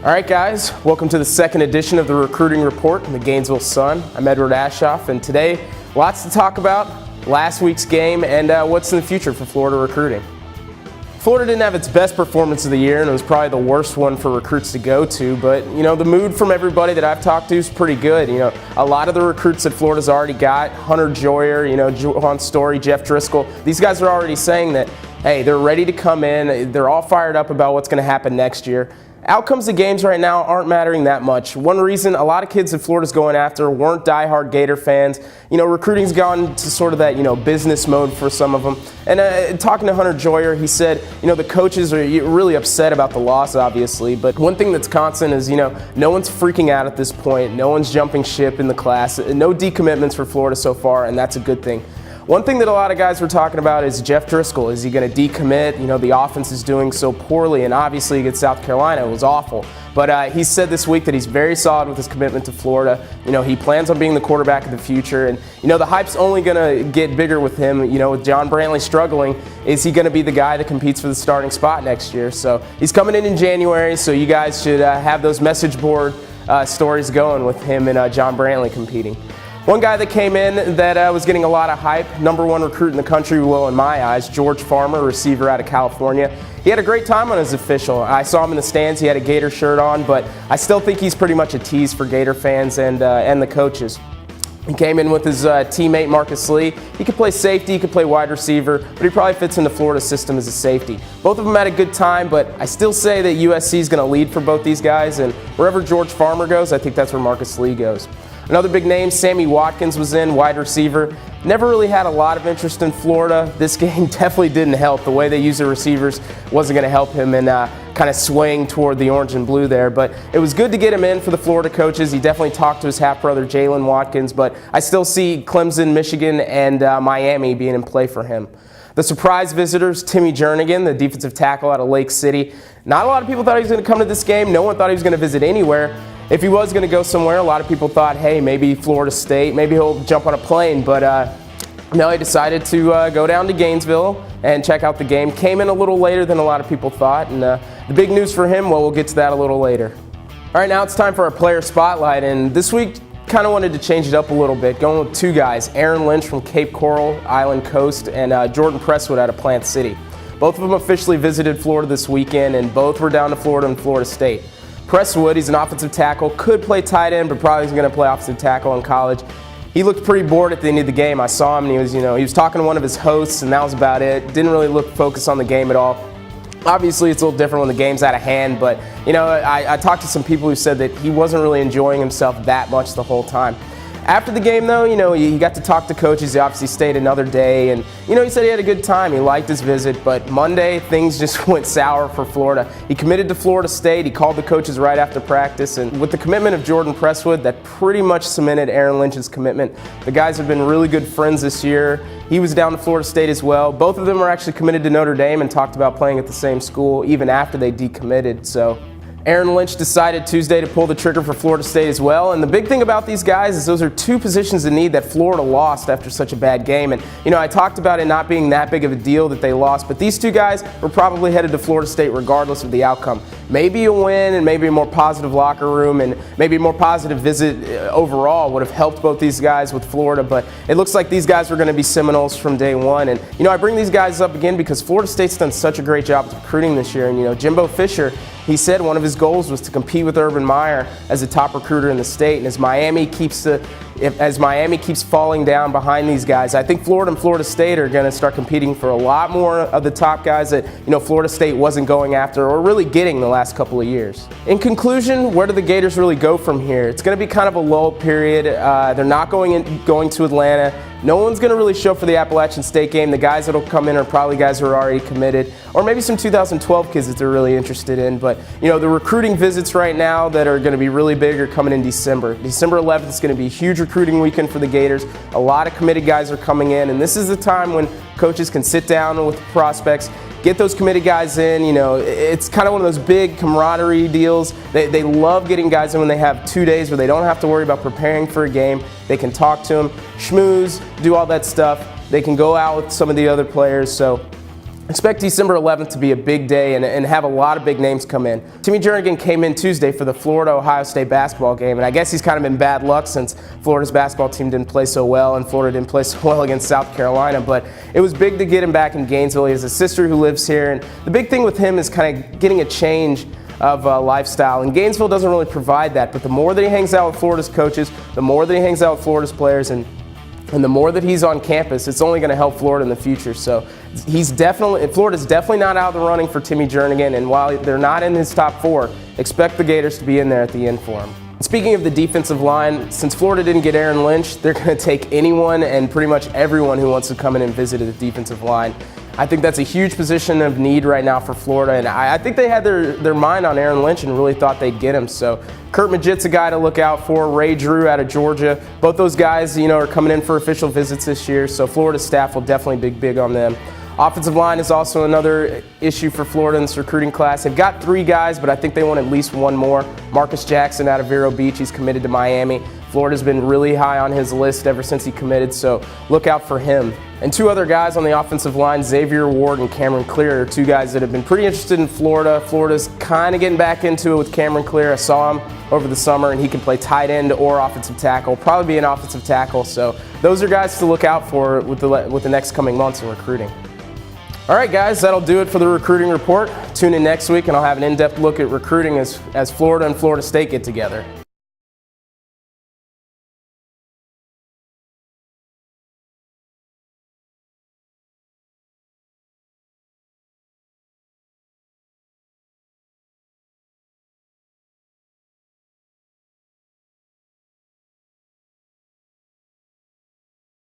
All right, guys, welcome to the second edition of the Recruiting Report in the Gainesville Sun. I'm Edward Ashoff, and today, lots to talk about, last week's game, and what's in the future for Florida recruiting. Florida didn't have its best performance of the year, and it was probably the worst one for recruits to go to, but, the mood from everybody that I've talked to is pretty good. A lot of the recruits that Florida's already got, Hunter Joyer, Juwan Story, Jeff Driscoll, these guys are already saying that, hey, they're ready to come in, they're all fired up about what's going to happen next year. Outcomes of games right now aren't mattering that much. One reason a lot of kids that Florida's going after weren't diehard Gator fans. Recruiting's gone to sort of that, business mode for some of them. And talking to Hunter Joyer, he said, the coaches are really upset about the loss, obviously. But one thing that's constant is, no one's freaking out at this point. No one's jumping ship in the class. No decommitments for Florida so far, and that's a good thing. One thing that a lot of guys were talking about is Jeff Driscoll. Is he going to decommit? The offense is doing so poorly, and obviously against South Carolina it was awful. But he said this week that he's very solid with his commitment to Florida. He plans on being the quarterback of the future, and the hype's only going to get bigger with him. With John Brantley struggling, is he going to be the guy that competes for the starting spot next year? So he's coming in January, so you guys should have those message board stories going with him and John Brantley competing. One guy that came in that was getting a lot of hype, #1 recruit in the country, in my eyes, George Farmer, receiver out of California. He had a great time on his official. I saw him in the stands. He had a Gator shirt on, but I still think he's pretty much a tease for Gator fans and the coaches. He came in with his teammate Marcus Lee. He could play safety, he could play wide receiver, but he probably fits into Florida's system as a safety. Both of them had a good time, but I still say that USC is going to lead for both these guys, and wherever George Farmer goes, I think that's where Marcus Lee goes. Another big name, Sammy Watkins, was in, wide receiver. Never really had a lot of interest in Florida. This game definitely didn't help. The way they use their receivers wasn't going to help him in kind of swaying toward the orange and blue there. But it was good to get him in for the Florida coaches. He definitely talked to his half-brother, Jalen Watkins, but I still see Clemson, Michigan, and Miami being in play for him. The surprise visitors, Timmy Jernigan, the defensive tackle out of Lake City. Not a lot of people thought he was going to come to this game. No one thought he was going to visit anywhere. If he was going to go somewhere, a lot of people thought, hey, maybe Florida State, maybe he'll jump on a plane. But no, he decided to go down to Gainesville and check out the game. Came in a little later than a lot of people thought. And the big news for him, well, we'll get to that a little later. All right, now it's time for our player spotlight. And this week, kind of wanted to change it up a little bit, going with two guys, Aaron Lynch from Cape Coral Island Coast and Jordan Presswood out of Plant City. Both of them officially visited Florida this weekend, and both were down to Florida and Florida State. Presswood, he's an offensive tackle, could play tight end, but probably is going to play offensive tackle in college. He looked pretty bored at the end of the game. I saw him, and he was talking to one of his hosts, and that was about it. Didn't really look focused on the game at all. Obviously, it's a little different when the game's out of hand, but I talked to some people who said that he wasn't really enjoying himself that much the whole time. After the game, though, he got to talk to coaches. He obviously stayed another day, and, he said he had a good time. He liked his visit, but Monday, things just went sour for Florida. He committed to Florida State. He called the coaches right after practice, and with the commitment of Jordan Presswood, that pretty much cemented Aaron Lynch's commitment. The guys have been really good friends this year. He was down to Florida State as well. Both of them are actually committed to Notre Dame and talked about playing at the same school even after they decommitted, so Aaron Lynch decided Tuesday to pull the trigger for Florida State as well. And the big thing about these guys is those are two positions in need that Florida lost after such a bad game. And, I talked about it not being that big of a deal that they lost, but these two guys were probably headed to Florida State regardless of the outcome. Maybe a win and maybe a more positive locker room and maybe a more positive visit overall would have helped both these guys with Florida, but it looks like these guys were going to be Seminoles from day one. And, I bring these guys up again because Florida State's done such a great job with recruiting this year. And, Jimbo Fisher, he said one of his goals was to compete with Urban Meyer as a top recruiter in the state. And as Miami keeps falling down behind these guys, I think Florida and Florida State are going to start competing for a lot more of the top guys that Florida State wasn't going after or really getting the last couple of years. In conclusion, where do the Gators really go from here? It's going to be kind of a lull period. They're not going to Atlanta. No one's going to really show for the Appalachian State game. The guys that will come in are probably guys who are already committed, or maybe some 2012 kids that they're really interested in. But, the recruiting visits right now that are going to be really big are coming in December. December 11th is going to be a huge recruiting weekend for the Gators. A lot of committed guys are coming in, and this is the time when coaches can sit down with prospects, get those committed guys in. It's kind of one of those big camaraderie deals. They love getting guys in when they have 2 days where they don't have to worry about preparing for a game. They can talk to them, schmooze, do all that stuff. They can go out with some of the other players. So Expect December 11th to be a big day and have a lot of big names come in. Timmy Jernigan came in Tuesday for the Florida-Ohio State basketball game, and I guess he's kind of been bad luck since Florida's basketball team didn't play so well and Florida didn't play so well against South Carolina, but it was big to get him back in Gainesville. He has a sister who lives here, and the big thing with him is kind of getting a change of lifestyle, and Gainesville doesn't really provide that, but the more that he hangs out with Florida's coaches, the more that he hangs out with Florida's players, and the more that he's on campus, it's only going to help Florida in the future. So Florida's definitely not out of the running for Timmy Jernigan, and while they're not in his top 4, expect the Gators to be in there at the end for him. Speaking of the defensive line, since Florida didn't get Aaron Lynch, they're going to take anyone and pretty much everyone who wants to come in and visit the defensive line. I think that's a huge position of need right now for Florida, and I think they had their mind on Aaron Lynch and really thought they'd get him. So Kurt Magid's a guy to look out for. Ray Drew out of Georgia. Both those guys, are coming in for official visits this year, so Florida's staff will definitely be big on them. Offensive line is also another issue for Florida in this recruiting class. They've got 3 guys, but I think they want at least one more. Marcus Jackson out of Vero Beach, he's committed to Miami. Florida's been really high on his list ever since he committed, so look out for him. And 2 other guys on the offensive line, Xavier Ward and Cameron Clear, are 2 guys that have been pretty interested in Florida. Florida's kind of getting back into it with Cameron Clear. I saw him over the summer, and he can play tight end or offensive tackle, probably be an offensive tackle. So those are guys to look out for with the next coming months in recruiting. All right, guys, that'll do it for the recruiting report. Tune in next week, and I'll have an in-depth look at recruiting as Florida and Florida State get together.